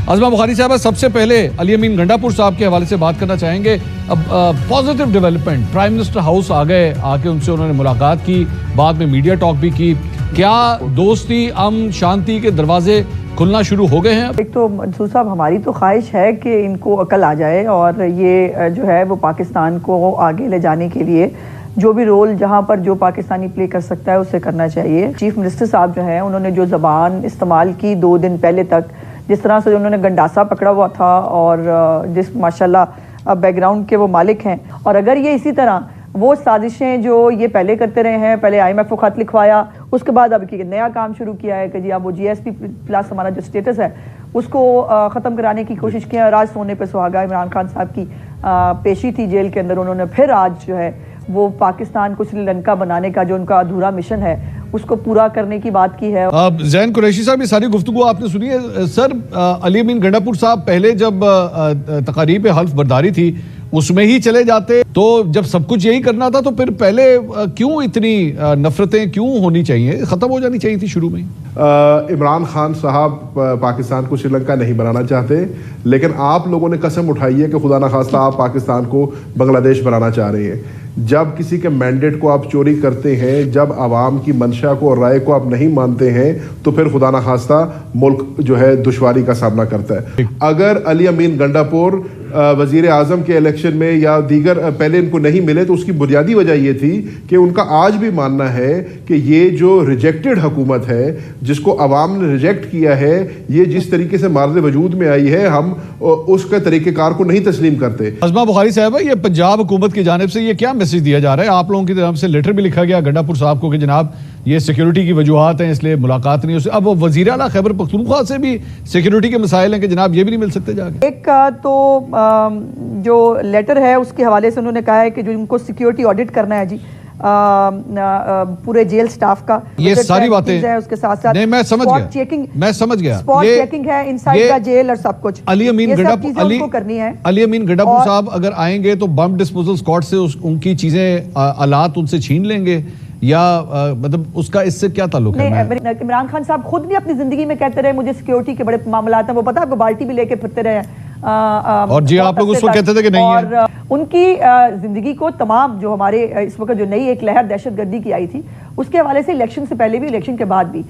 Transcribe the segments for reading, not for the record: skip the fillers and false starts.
عظمہ بخاری صاحبہ، سب سے پہلے علی امین گنڈاپور صاحب کے حوالے سے بات کرنا چاہیں گے. اب positive development, prime minister house آ گئے، آ کے ان سے انہوں نے ملاقات کی، بعد میں میڈیا ٹاک بھی کی. کیا دوستی، امن، شانتی کے دروازے کھلنا شروع ہو گئے ہیں؟ ایک تو منصور صاحب، ہماری تو خواہش ہے کہ ان کو عقل آ جائے اور یہ جو ہے وہ پاکستان کو آگے لے جانے کے لیے جو بھی رول جہاں پر جو پاکستانی پلے کر سکتا ہے اسے کرنا چاہیے. چیف منسٹر صاحب جو ہیں انہوں نے جو زبان استعمال کی 2 دن پہلے تک، جس طرح سے انہوں نے گنڈاسا پکڑا ہوا تھا اور جس ماشاءاللہ بیک گراؤنڈ کے وہ مالک ہیں، اور اگر یہ اسی طرح وہ سازشیں جو یہ پہلے کرتے رہے ہیں، پہلے IMF کو خط لکھوایا، اس کے بعد اب کی نیا کام شروع کیا ہے کہ جی اب وہ GSP پلس ہمارا جو سٹیٹس ہے اس کو ختم کرانے کی کوشش کی ہے. اور آج سونے پہ سہاگا عمران خان صاحب کی پیشی تھی جیل کے اندر، انہوں نے پھر آج جو ہے وہ پاکستان کو سری لنکا بنانے کا جو ان کا ادھورا مشن ہے اس کو پورا کرنے کی بات کی ہے. زین قریشی صاحب، یہ ساری گفتگو آپ نے سنی ہے. سر، علی امین گنڈاپور صاحب پہلے جب تقاریب حلف برداری تھی اس میں ہی چلے جاتے، تو جب سب کچھ یہی کرنا تھا تو پھر پہلے کیوں اتنی نفرتیں کیوں ہونی چاہیے؟ ختم ہو جانی چاہیے تھی شروع میں. عمران خان صاحب پاکستان کو سری لنکا نہیں بنانا چاہتے، لیکن آپ لوگوں نے قسم اٹھائی ہے کہ خدا نخواستہ آپ پاکستان کو بنگلہ دیش بنانا چاہ رہے ہیں. جب کسی کے مینڈیٹ کو آپ چوری کرتے ہیں، جب عوام کی منشا کو اور رائے کو آپ نہیں مانتے ہیں، تو پھر خدا نخواستہ ملک جو ہے دشواری کا سامنا کرتا ہے. اگر علی امین گنڈاپور وزیر اعظم کے الیکشن میں یا دیگر پہلے ان کو نہیں ملے تو اس کی بنیادی وجہ یہ تھی کہ ان کا آج بھی ماننا ہے کہ یہ جو ریجیکٹڈ حکومت ہے، جس کو عوام نے ریجیکٹ کیا ہے، یہ جس طریقے سے مارد وجود میں آئی ہے، ہم اس کے طریقہ کار کو نہیں تسلیم کرتے. عظمہ بخاری صاحبہ، یہ پنجاب حکومت کی جانب سے یہ کیا میسج دیا جا رہا ہے؟ آپ لوگوں کی طرف سے لیٹر بھی لکھا گیا گنڈاپور صاحب کو کہ جناب یہ سیکیورٹی کی وجوہات ہیں اس لیے ملاقات نہیں ہو سکتی. اب وزیر اعلیٰ خیبر پختونخوا سے بھی سیکیورٹی کے مسائل ہیں کہ جناب یہ بھی نہیں مل سکتے جا کے. ایک تو جو لیٹر ہے اس کے حوالے سے انہوں نے کہا ہے کہ جو ان کو سیکیورٹی آڈٹ کرنا ہے جی پورے جیل سٹاف کا، یہ ساری باتیں ہیں اس کے ساتھ ساتھ نہیں، میں سمجھ گیا اسپاٹ چیکنگ ہے انسائیڈ کا جیل اور سب کچھ. علی امین گنڈاپور صاحب اگر آئیں گے تو بم ڈسپوزل اسکواڈ سے ان کی چیزیں، آلات ان سے چھین لیں گے یا مطلب اس کا اس سے کیا تعلق ہے؟ عمران خان صاحب خود بھی اپنی زندگی میں کہتے رہے مجھے سیکیورٹی کے بڑے معاملات ہیں، وہ پتہ آپ کو بالٹی بھی لے کے پھرتے رہے ہیں اور جی آپ لوگ اس کو کہتے تھے کہ نہیں ہے. اور ان کی زندگی کو تمام جو ہمارے اس وقت جو نئی ایک لہر دہشت گردی کی آئی تھی اس کے حوالے سے الیکشن سے پہلے بھی الیکشن کے بعد بھی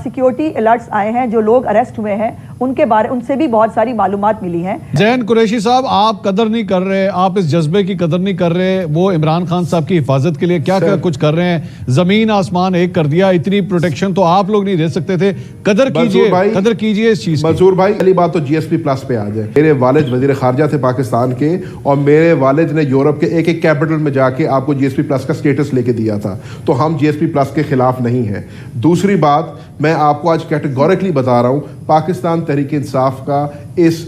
سیکیورٹی الرٹس آئے ہیں، جو لوگ اریسٹ ہوئے ہیں ان کے بارے ان سے بھی بہت ساری معلومات ملی ہیں. زین قریشی صاحب، آپ قدر نہیں کر رہے، آپ اس جذبے کی قدر نہیں کر رہے. وہ عمران خان صاحب کی حفاظت کے لیے کیا کیا کچھ کر رہے ہیں، زمین آسمان ایک کر دیا. اتنی پروٹیکشن تو آپ لوگ نہیں دے سکتے تھے. قدر کیجئے اس چیز. منصور بھائی، پہلی بات تو GSP پلس پہ آ جائے. میرے والد وزیر خارجہ تھے پاکستان کے، اور میرے والد نے یورپ کے ایک ایک کیپٹل میں جا کے آپ کو GSP پلس کا سٹیٹس لے کے دیا تھا، تو ہم GSP پلس کے خلاف نہیں ہے. دوسری بات میں آپ کو آج کیٹیگوریکلی بتا رہا ہوں، پاکستان تحریک انصاف کا اس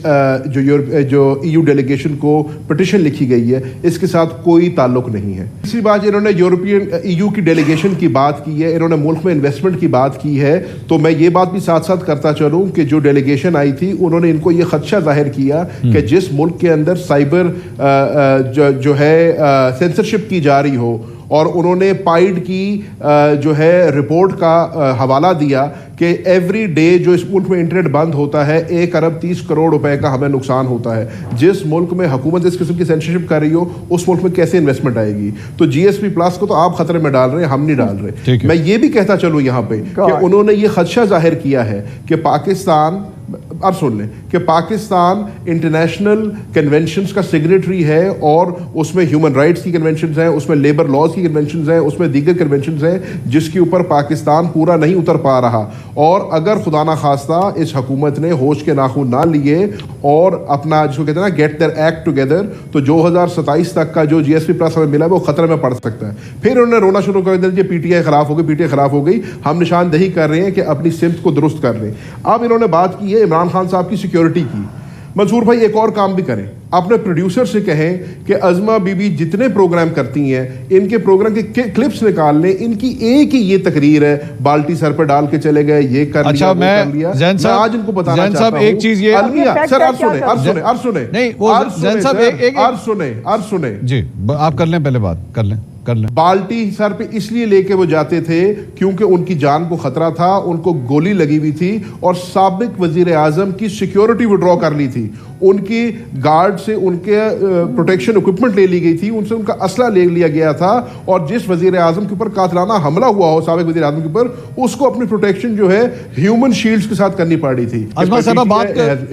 جو EU ڈیلیگیشن کو پٹیشن لکھی گئی ہے اس کے ساتھ کوئی تعلق نہیں ہے. تیسری بات، انہوں نے یورپین EU کی ڈیلیگیشن کی بات کی ہے، انہوں نے ملک میں انویسٹمنٹ کی بات کی ہے. تو میں یہ بات بھی ساتھ ساتھ کرتا چلوں کہ جو ڈیلیگیشن آئی تھی انہوں نے ان کو یہ خدشہ ظاہر کیا کہ جس ملک کے اندر سائبر جو ہے سینسرشپ کی جا رہی ہو، اور انہوں نے پائیڈ کی جو ہے رپورٹ کا حوالہ دیا کہ ایوری ڈے جو اس ملک میں انٹرنیٹ بند ہوتا ہے 1 ارب 30 کروڑ روپے کا ہمیں نقصان ہوتا ہے. جس ملک میں حکومت اس قسم کی سینسرشپ کر رہی ہو اس ملک میں کیسے انویسٹمنٹ آئے گی؟ تو GSP پلس کو تو آپ خطرے میں ڈال رہے ہیں، ہم نہیں ڈال رہے. میں یہ بھی کہتا چلوں یہاں پہ کہ انہوں نے یہ خدشہ ظاہر کیا ہے کہ پاکستان، اب سن لیں کہ پاکستان انٹرنیشنل کنونشنز کا سگنیٹری ہے، اور اس میں ہیومن رائٹس کی کنونشنز ہیں، اس میں لیبر لاز کی کنونشنز ہیں، اس میں دیگر کنونشنز ہیں جس کے اوپر پاکستان پورا نہیں اتر پا رہا. اور اگر خدا نخواستہ اس حکومت نے ہوش کے ناخن نہ لیے اور اپنا جس کو کہتے ہیں نا گیٹ دیئر ایکٹ ٹوگیدر، تو 2027 تک کا جو GSP پلس ہمیں ملا ہے وہ خطرے میں پڑ سکتا ہے. پھر انہوں نے رونا شروع کر دیا کہ PTI خلاف ہو گئی، PTI خلاف ہو گئی. ہم نشاندہی کر رہے ہیں کہ اپنی سمت کو درست کر لیں. اب انہوں نے بات کی ہے عمران خان صاحب کی سیکیورٹی کی. منصور بھائی ایک اور کام بھی کریں، اپنے پروڈیوسر سے کہیں کہ عظمہ بی بی جتنے پروگرام کرتی ہیں ان کے پروگرام کے کلپس نکال لیں. ان کی ایک ہی یہ تقریر ہے، بالٹی سر پہ ڈال کے چلے گئے، یہ کر لیا، وہ کر لیا. میں آج ان کو بتانا چاہتا ہوں ایک چیز یہ سر، عرض سنیں جی، آپ کر لیں پہلے بات، کر لیں. کر لیں. بالٹی سر پہ اس لیے لے کے وہ جاتے تھے کیونکہ ان کی جان کو خطرہ تھا, ان کو گولی لگی ہوئی تھی اور سابق وزیر اعظم کی سیکیورٹی وڈرا کر لی تھی, ان کی گارڈ سے ان کے پروٹیکشن اکوپمنٹ لے لی گئی تھی, ان سے ان کا اسلحہ لے لیا گیا تھا, اور جس وزیر اعظم کے اوپر قاتلانہ حملہ ہوا ہو سابق وزیر اعظم کے اوپر, اس کو اپنی پروٹیکشن جو ہے ہیومن شیلڈز کے ساتھ کرنی پڑ رہی تھی. عظمت صاحبہ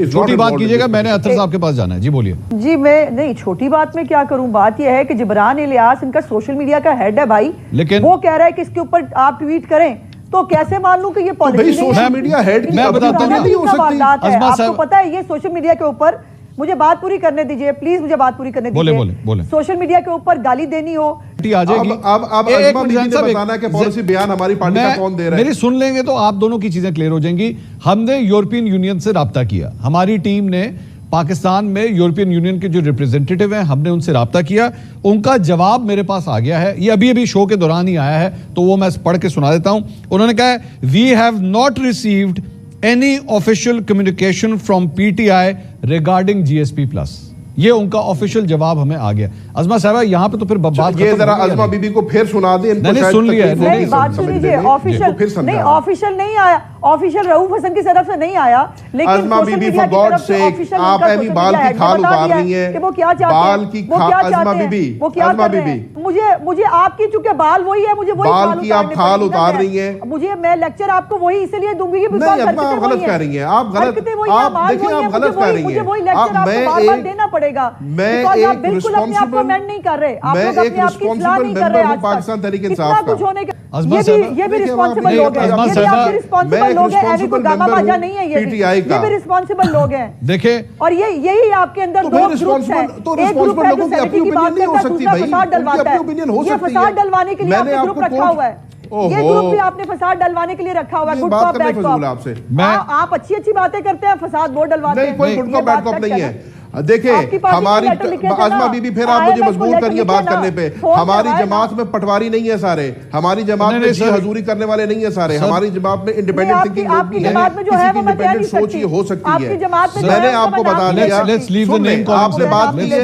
چھوٹی بات کیجیے گا, میں نے اطہر صاحب کے پاس جانا ہے. جی بولیے. جی میں نہیں, چھوٹی بات میں کیا کروں, بات یہ ہے کہ جبران الیاس ان کا سوشل میڈیا کا ہیڈ ہے بھائی, لیکن وہ کہہ رہا ہے کہ اس کے اوپر آپ ٹویٹ کریں, تو کیسے مان لوں کہ یہ پالیسی سوشل میڈیا ہیڈ میں بتاتا ہوں نہیں ہو سکتی. آپ کو پتا ہے یہ سوشل میڈیا کے اوپر, مجھے بات پوری کرنے دیجئے پلیز, مجھے بات پوری کرنے دیجئے. سوشل میڈیا کے اوپر گالی دینی ہو, اب عظمہ بیوی نے بتانا ہے کہ پالیسی بیان ہماری پارٹی کا کون دے رہا ہے. میری سن لیں گے تو آپ دونوں کی چیزیں کلیئر ہو جائیں گی. ہم نے یورپین یونین سے رابطہ کیا, ہماری ٹیم نے پاکستان میں یورپین یونین کے جو ریپریزنٹیٹیو ہیں ہم نے ان سے رابطہ کیا, ان کا جواب میرے پاس آ گیا ہے, یہ ابھی شو کے دوران ہی آیا ہے, تو وہ میں پڑھ کے سنا دیتا ہوں. انہوں نے کہا ہے we have not received any official communication from P T I regarding G S P plus. یہ ان کا آفیشیل جواب ہمیں آ گیا. عظمہ صاحبہ یہاں پہ تو پھر بات یہ ذرا عظمہ بی بی کو پھر سنا دیں, میں نے سن لیا ہے. نہیں بات سن لیجیے, آفیشیل نہیں آیا, آفیشیل رؤوف حسن کی طرف سے نہیں آیا, لیکن عظمہ بی بی فار گاڈ سیک آپ ایوی بال کی کھال اتار رہی ہیں, کہ وہ کیا چاہتے ہیں, عظمہ be be, Uzma be be مجھے آپ کی چونکہ بال وہی ہے, مجھے وہی بال کی آپ کھال اتار رہی ہیں, مجھے میں لیکچر آپ کو وہی اسی لیے دوں گی. نہیں عظمہ آپ غلط کہہ رہی ہیں, آپ غلط, آپ دیکھیں آپ غلط کہہ رہی ہیں. مجھے وہی لیکچر آپ کو بار بار دینا پڑے گا, آپ بالکل اپنے آپ کو مینڈ نہیں کر رہے, آپ لوگ اپنے آپ کی اصلاح نہیں کر رہے. آج پاکستان تحریک اتنا انصاف کچھ کا ہونے کا یہ بھی رسپانسبل لوگ ہیں, یہ بھی آپ کے رسپانسبل لوگ ہیں, ایوی کوئی گاما باجا نہیں ہے, یہ بھی رسپانسبل لوگ ہیں. دیکھیں اور یہی آپ کے اندر دو گروپس ہیں, ایک گروپ ہے جو سیکورٹی کی بات کرتا ہے, دوسرا فساد ڈلواتا ہے. یہ فساد ڈلوانے کے لیے آپ نے گروپ رکھا ہوا ہے, یہ گروپ بھی آپ نے فساد ڈلوانے کے لیے رکھا ہوا ہے. گڈ کاپ بیڈ کاپ, آپ اچھی باتیں کرتے ہیں, فساد وہ ڈلواتے ہیں. کوئی گڈ کاپ بیڈ کاپ نہیں ہے. دیکھیں ہماری عظمہ بی بی پھر آپ مجھے مجبور کریے بات کرنے پہ, ہماری جماعت میں پٹواری نہیں ہے سارے, ہماری جماعت میں جی حضوری کرنے والے نہیں ہیں سارے, ہماری جماعت میں انڈیپینڈنٹ تھنکنگ لوگ بھی ہیں, کسی کی انڈیپینڈنٹ سوچ یہ ہو سکتی ہے. میں نے آپ کو بتا دیا, آپ نے بات کی ہے,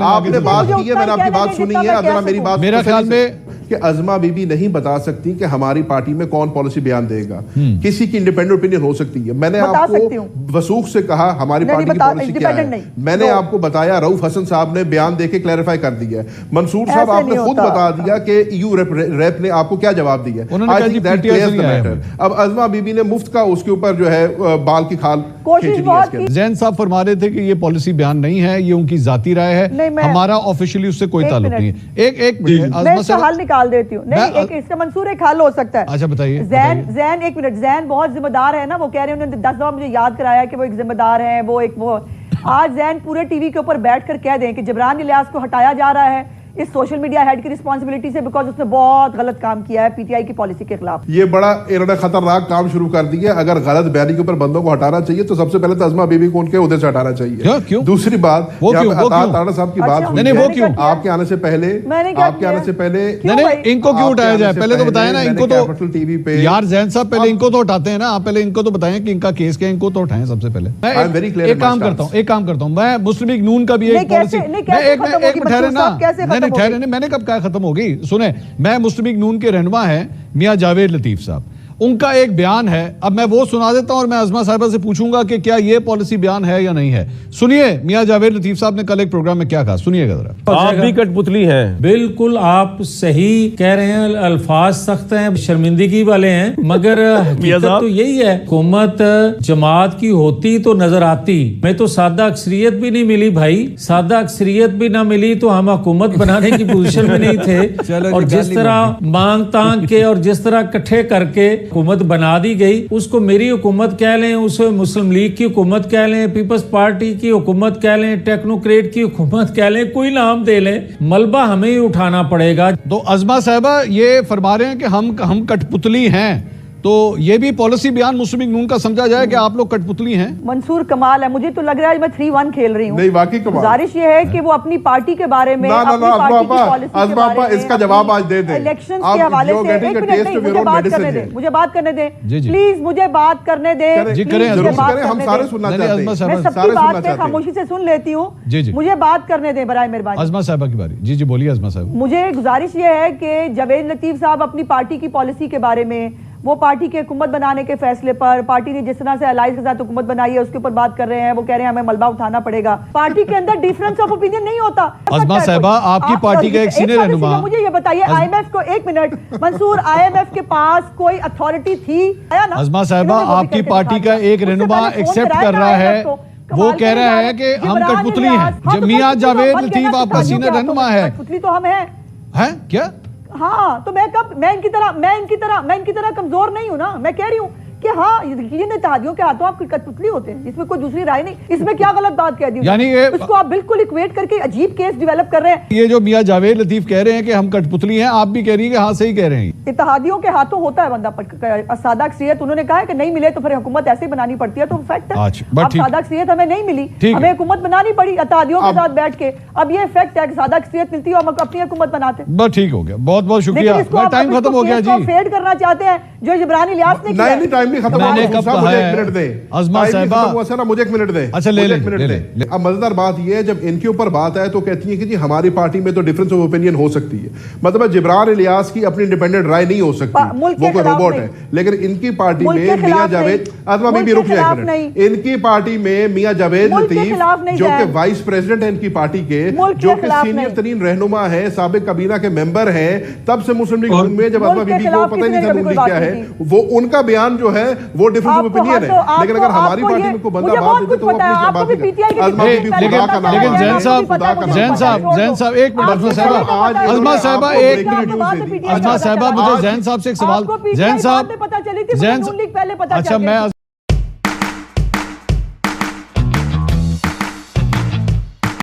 آپ نے بات کی ہے, میں نے آپ کی بات سنی ہے, ذرا میری بات میرا خیال میں کہ عظمہ بی بی نہیں بتا سکتی کہ ہماری پارٹی میں کون پالیسی بیان دے گا, کسی کی انڈیپینڈنٹ اوپینین ہو سکتی ہے. میں نے آپ کو وثوق سے کہا ہماری پارٹی کی پالیسی کیا ہے, میں نے آپ کو بتایا, رؤوف حسن صاحب نے بیان دے کے کلیریفائی کر دیا ہے, منصور صاحب آپ نے خود بتا دیا کہ یو ریپ نے آپ کو کیا جواب دیا ہے. اب عظمہ بی بی نے مفت کا اس کے اوپر جو ہے بال کی کھال زین صاحب فرما رہے تھے کہ یہ پالیسی بیان نہیں ہے, یہ ان کی ذاتی رائے ہے, ہمارا آفیشیلی اس سے کوئی تعلق نہیں ہے. ایک میں اس کا حل نکال دیتی ہوں, نہیں اس کا منصور ایک حل ہو سکتا ہے. اچھا بتائیے. زین ایک منٹ, زین بہت ذمہ دار ہے نا, وہ کہہ رہے ہیں, انہوں نے 10 دفعہ مجھے یاد کرایا کہ وہ ایک ذمہ دار ہیں, وہ آج زین پورے ٹی وی کے اوپر بیٹھ کر کہہ دیں کہ جبران الیاس کو ہٹایا جا رہا ہے اس سوشل میڈیا ہیڈ کی رسپانسبلٹی سے, بیکاز اس نے بہت غلط کام کیا ہے پی ٹی آئی کی پالیسی کے خلاف. یہ بڑا انہوں نے خطرناک کام شروع کر دیا. اگر غلط بیانی کے اوپر بندوں کو ہٹانا چاہیے تو سب سے پہلے تو عظمہ بی بی کو ان کے عہدے سے ہٹانا چاہیے. دوسری بات, تاڑا صاحب کی بات ہوئی, آپ کے آنے سے پہلے ان کو کیوں اٹھایا جائے, پہلے تو بتائیں نا ان کو, تو ٹی وی پہ یار زین صاحب پہلے ان کو تو اٹھاتے ہیں نا, آپ پہلے ان کو تو بتائیں کہ ان کا کیس کیا ہے, ان کو تو اٹھائیں سب سے پہلے. ایک کام کرتا ہوں, میں مسلم لیگ نون کا بھی ایک پالیسی, میں نے کب کہا ختم ہوگی, سنیں, میں مسلم لیگ نون کے رہنما ہیں میاں جاوید لطیف صاحب, ان کا ایک بیان ہے, اب میں وہ سنا دیتا ہوں اور میں عظمہ صاحبہ سے پوچھوں گا کہ کیا یہ پالیسی بیان ہے یا نہیں ہے. سنیے میاں جاوید لطیف صاحب نے کل ایک پروگرام میں کیا کہا, سنیے گا ذرا. آپ بھی کٹ پتلی ہیں, بالکل آپ صحیح کہہ رہے ہیں, الفاظ سخت ہیں, شرمندگی والے ہیں, مگر حقیقت تو یہی ہے, حکومت جماعت کی ہوتی تو نظر آتی. میں تو سادہ اکثریت بھی نہیں ملی بھائی, سادہ اکثریت بھی نہ ملی تو ہم حکومت بنانے کی پوزیشن میں نہیں تھے. اور جس طرح مانگ تانگ کے اور جس طرح اکٹھے کر کے حکومت بنا دی گئی, اس کو میری حکومت کہہ لیں, اسے مسلم لیگ کی حکومت کہہ لیں, پیپلز پارٹی کی حکومت کہہ لیں, ٹیکنوکریٹ کی حکومت کہہ لیں, کوئی نام دے لیں, ملبہ ہمیں ہی اٹھانا پڑے گا. تو عظمہ صاحبہ یہ فرما رہے ہیں کہ ہم کٹ پتلی ہیں, تو یہ بھی پالیسی بیان مسلم لیگ نون کا سمجھا جائے کہ آپ لوگ کٹپتلی ہیں؟ منصور کمال ہے، مجھے تو لگ رہا ہے میں 3-1 کھیل رہی ہوں. نہیں واقعی کمال. گزارش یہ ہے کہ وہ اپنی پارٹی کے بارے میں، اپنی پارٹی کی پالیسی کے بارے میں، اس کا جواب آج دے دیں. الیکشنز کے حوالے سے. ایک منٹ نہیں، مجھے بات کرنے دیں، مجھے بات کرنے دیں پلیز، مجھے بات کرنے دیں. جی کریں، ہم سارے سننا چاہتے ہیں. میں سب کی بات پہ خاموشی سے سن لیتی ہوں. مجھے بات کرنے دیں برائے مہربانی. عظمہ صاحبہ کی باری. جی بولیے عظمہ صاحب. مجھے گزارش یہ ہے کہ جاوید لطیف صاحب اپنی پارٹی کی پالیسی کے بارے میں، وہ پارٹی کے حکومت بنانے کے فیصلے پر، پارٹی نے جس طرح سے الائنس کے ساتھ حکومت بنائی ہے اس کے اوپر بات کر رہے ہیں. وہ کہہ رہے ہیں ہمیں ملبہ اٹھانا پڑے گا. پارٹی کے اندر ڈیفرنس آف اوپینین نہیں ہوتا. عظمہ صاحبہ آپ کی پارٹی کا ایک سینئر رہنما. مجھے یہ بتائیے آئی ایم ایف کو، ایک minute Mansoor, I M F کے پاس کوئی اتھارٹی تھی؟ عظمہ صاحبہ آپ کی پارٹی کا ایک رہنما ایکسپٹ کر رہا ہے، وہ کہہ رہا ہے کہ ہم کٹپتلی ہیں. میاں جاوید لطیف آپ کا سینئر رہنما ہے. کٹپتلی تو ہم ہیں. ہیں کیا؟ ہاں تو میں ان کی طرح کمزور نہیں ہوں نا. میں کہہ رہی ہوں کہ ہاں یقیناً اتحادیوں کے ہاتھوں آپ کٹپتلی ہوتے ہیں، اس میں کوئی دوسری رائے نہیں. اس میں کیا غلط بات کہہ دی؟ یعنی اس کو آپ بالکل ایکویٹ کر کے عجیب کیس ڈیولپ کر رہے ہیں. یہ جو میاں جاوید لطیف کہہ رہے ہیں کہ ہم کٹپتلی ہیں، آپ بھی کہہ رہی ہیں کہ ہاں صحیح کہہ رہے ہیں. اتحادیوں کے ہاتھوں ہوتا ہے بندہ. سادہ اکثریت انہوں نے کہا ہے کہ نہیں ملے تو پھر حکومت ایسے بنانی پڑتی ہے، تو فیکٹ ہے. اب سادہ اکثریت ہمیں نہیں ملی، ہمیں حکومت بنانی پڑی اتحادیوں کے ساتھ بیٹھ کے. اب یہ فیکٹ ہے کہ سادہ اکثریت ملتی ہے اور ہم اپنی حکومت بناتے ہیں. بس ٹھیک ہو گیا، بہت بہت شکریہ. ٹائم ختم ہو گیا جی. فیڈ کرنا چاہتے ہیں جو جبران الیاس نے کیا. نہیں ٹائم نہیں ختم ہوا. مجھے ایک منٹ دیں. عظمہ صاحبہ مجھے ایک منٹ دیں. اچھا لے لیں. اب مزیدار بات یہ ہے جب ان کے اوپر بات آئے تو کہتی ہیں کہ جی ہماری پارٹی میں تو ڈیفرنس آف اوپینین ہو سکتی ہے. مطلب جبران الیاس کی اپنی انڈیپینڈنٹ رائے نہیں ہو سکتی، وہ کوئی روبوٹ ہے. لیکن ان کی پارٹی میں میاں جاوید، عظمہ بی بی رک جائے ایک منٹ. ان کی پارٹی میں میاں جاوید لطیف جو کہ وائس پریزیڈنٹ ہے ان کی پارٹی کے، جو کہ سینئر ترین رہنما ہے، سابق کابینہ کے ممبر ہیں، تب سے مسلم لیگ میں جب عظمہ بی بی کو پتہ نہیں تھا نون لیگ کیا ہے، وہ ان کا بیان جو ہے وہ ڈیفرنس آف اوپینین ہے. لیکن اگر ہماری پارٹی میں کوئی بندہ بات دیتے تو وہ اپنی بات نہیں کرتا. لیکن زین صاحب ایک منٹ. عظمہ صاحبہ ایک منٹ. عظمہ صاحبہ مجھے زین صاحب سے ایک سوال. زین صاحب اچھا میں